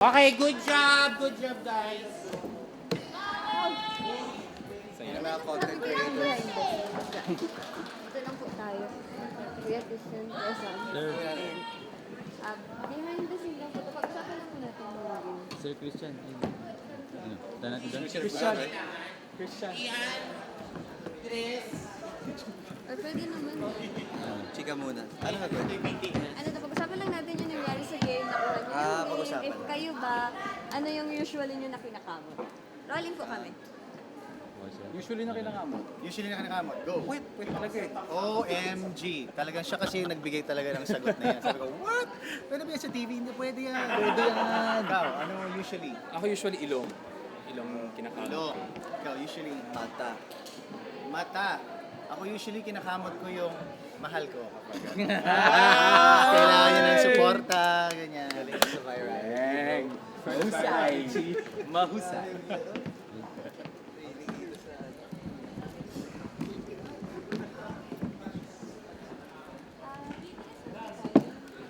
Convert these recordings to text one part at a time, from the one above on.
Okay, good job guys. Saya na content creator. Ito lang po tayo. Kuya Christian Quezon. Ayan. Behind the scene lang po. Pag-usapan lang po natin yung game. Sir Christian. Ano? Daan natin doon? Christian. Christian. Ian, Chris, Or pwede naman. Chika muna. Ano nga ba? Ano to, pag-usapan lang natin yung nangyari sa game. Nakuha niyo yung game. pag-usapan. If kayo ba, ano yung usually nyo na kinakamot? Rolling po kami. Usually na kailangan mo. Usually na kinakamot. Go. Wait talaga eh. OMG. Talagang siya kasi yung nagbigay talaga ng sagot na yan. Sabi ko, what? Pwede ba yan sa TV? Hindi pwede yan. Pwede yan. Ikaw, ano usually? Ako usually ilong. Ilong kinakain. Ilo. Ikaw, usually Mata. mata. Ako usually kinakamot ko yung mahal ko kapag kailangan niya ng suporta, ganyan. Galing sa viral. Mahusay. Mahusay.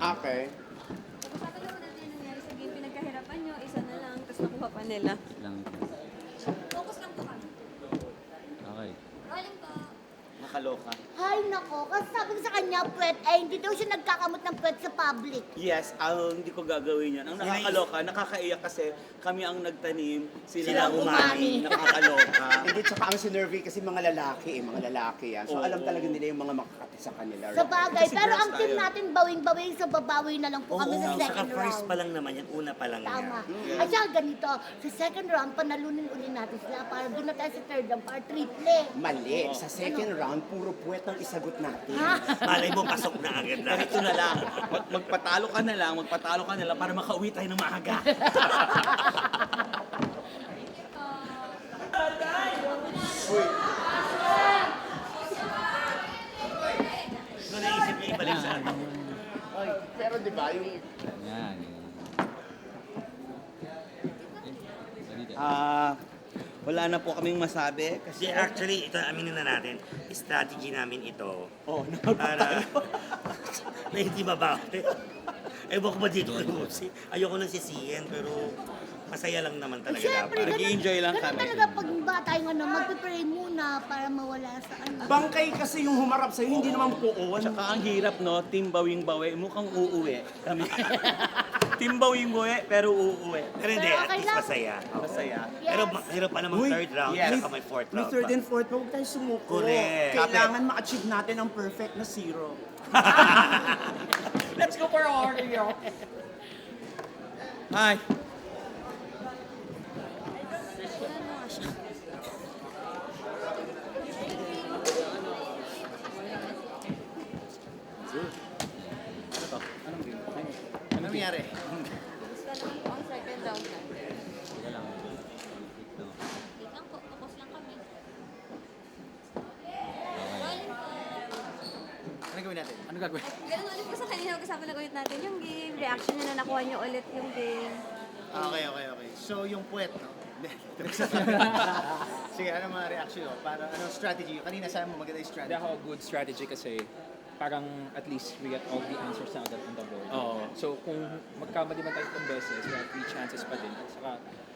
Okay. Pag-usapan lang po natin yung nangyari sa game. Pinagkahirapan nyo, isa na lang, tapos nakuha pa nila. Lang. Focus lang po kami. Okay. Rolling po. Nakaloka. Hay nako, kasi sabi ko sa kanya, puwet, hindi daw siya nagkakamot ng puwet sa public. Yes, hindi ko gagawin yan. Ang nakakaloka, nakakaiyak kasi kami ang nagtanim, sila Sila ang umani. umani. Nakakaloka. Hindi, tsaka ang sinervy kasi mga lalaki yan. So Oo. alam talaga nila yung mga makakati sa kanila. Sa bagay, Kasi pero girls ang team tayo. natin bawing-bawi, sa babawi na lang po kami sa Oo, second saka first round. pa lang naman yan, una pa lang Tama. yan. At saka ganito, sa second round, panalunin uli natin sila para doon na tayo sa third round, para triple. Mali. Sa second round, puro puwet ang isagot natin. Malay mo, pasok na agad na. Ito na lang, magpatalo ka na lang para makauwi tayo ng maaga. Ano naisip niya ibalik sa akin? Pero di ba, yung Yan. Wala na po kaming masabi kasi actually ito aminin na natin, strategy namin ito. Para na hindi mabawi. Ewan ko ba dito kay Lucy? Ayoko nang sisihin pero masaya lang naman talaga Siyempre, dapat. Nag-i-enjoy lang ganun kami. talaga pag ba tayo magpipray muna para mawala sa ano. bangkay kasi yung humarap sa'yo, hindi naman puon. Tsaka ang hirap no, team bawing-bawi, mukhang uuwi kami. Team bawing-bawi pero uuwi. Pero hindi, Pero at okay least lang. masaya. Masaya. Pero hirap pa naman third round, yes. saka may fourth May round third pa. and fourth, huwag tayo sumuko. Correct. Kailangan ma-achieve natin ang perfect na zero. Let's go for Oreo. Hi! Ano nangyari? Gusto naman po ang second round na. Teka lang. Ito. Wait lang po, focus lang kami. Okay. Rolling po. Ano gawin natin? Ano gagawin? Ganun ulit po sa kanina, pag-usapan lang ulit natin yung game, reaction nyo na nakuha nyo ulit yung game. Okay. So, yung puwet, no? Sige, ano mga reaction mo? Para, ano strategy? Kanina sabi mo maganda yung Hindi strategy. ako good strategy kasi parang at least we get all the answers na agad on the board. Oo. So kung magkamali man tayo itong beses, we have 3 chances pa din. At saka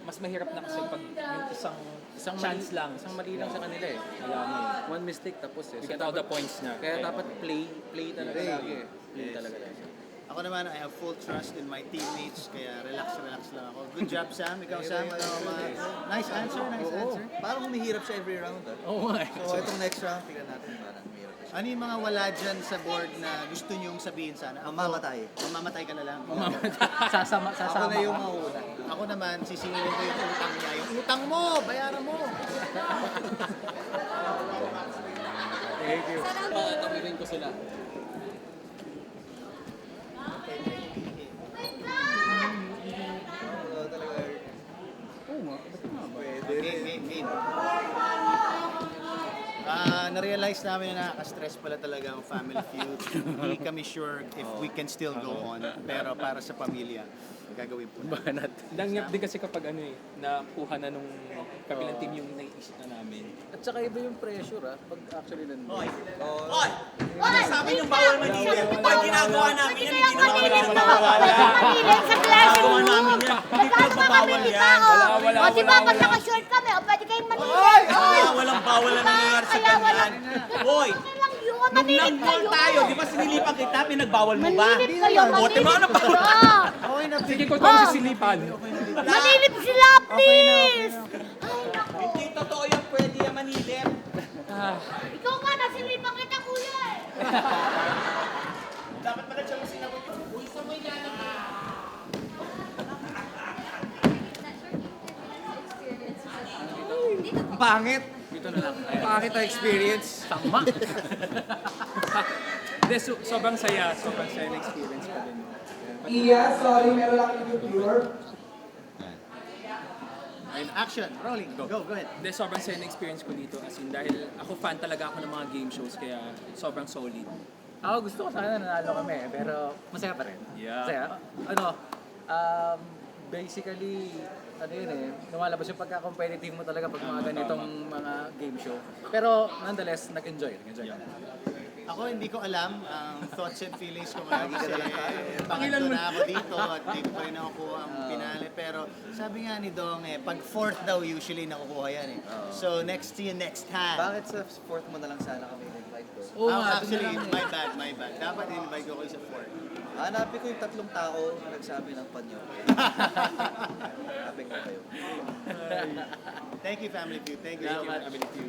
mas mahirap na kasi pag yung isang chance lang, isang mali lang sa kanila eh. Wala mo eh. One mistake tapos eh. We get all the points na. Kaya dapat play talaga lagi eh. Play talaga lagi. Ako naman, I have full trust in my teammates, kaya relax lang ako. Good job, Sam. Ikaw, Sam. Nice answer. Parang humihirap siya every round. Oo nga. So itong next round, tignan natin parang humihirap siya. Ano yung mga wala dyan sa board na gusto nyong sabihin sana? Mamamatay. Mamamatay ka na lang. Sasama Ako na yung mauna. Ako naman, sisingilin ko yung utang niya. Yung utang mo, bayaran mo. Thank you. Sa round Tawirin ko sila. Talaga. Oo nga. Ba't nga ba? Game. Na-realize namin na nakaka-stress pala talaga ang family feud. Hindi kami sure if we can still go on. Pero para sa pamilya, gagawin po. Banat. Dangyap din kasi kapag ano eh, nakuha na nung kabilang team yung naiisip na namin. At saka iba yung pressure pag actually nandun. Oy! Sabi niyong bawal manilip. Pag ginagawa namin yan, hindi naman kami Pwede manilip sa classroom room. Nagkano kami, di ba? O, di ba, pag naka-short kami, o pwede kayong manilip. walang bawal na nangyayari sa ganyan. Hoy! Okay lang yun, Nung manilip nag-mall kayo. tayo, di ba sinilipan kita, pinagbawal mo ba? Manilip kayo, Bote mo, ano manilip ba? kayo. Okay na, Sige, kung tayo sisilipan. Manilip sila, please! Ay, naku. Hindi totoo yan, pwede yan manilip. Ikaw nga, nasilipan kita, kuya eh. Dapat pala siya sinagot. Pangit! Dito na lang. Pangit ang experience. Tama. Hindi, sobrang saya na experience pa din. And action, rolling, go ahead. Hindi, sobrang saya na experience ko dito. As in, dahil ako fan talaga ako ng mga game shows, kaya sobrang solid. Ako gusto ko sana nanalo kami, pero masaya pa rin. Yeah. Masaya. Basically, yun eh, lumalabas yung pagka-competitive mo talaga pag mga ganitong mga game show. Pero nonetheless, nag-enjoy kami. Ako hindi ko alam ang thoughts and feelings ko ngayon kasi pangatlo na ako dito at hindi ko pa rin nakukuha ang pinali. Pero sabi nga ni Dong pag fourth daw usually nakukuha yan eh. So next to you next time. Bakit sa fourth mo na lang sana kami invite ko? Oo nga, Actually, dun na lang my bad. Dapat invite ko kayo sa fourth. Hanapin ko yung 3 tao na nagsabi ng panyo. Hanapin ko kayo. Thank you, Family Feud. Thank you. Ability.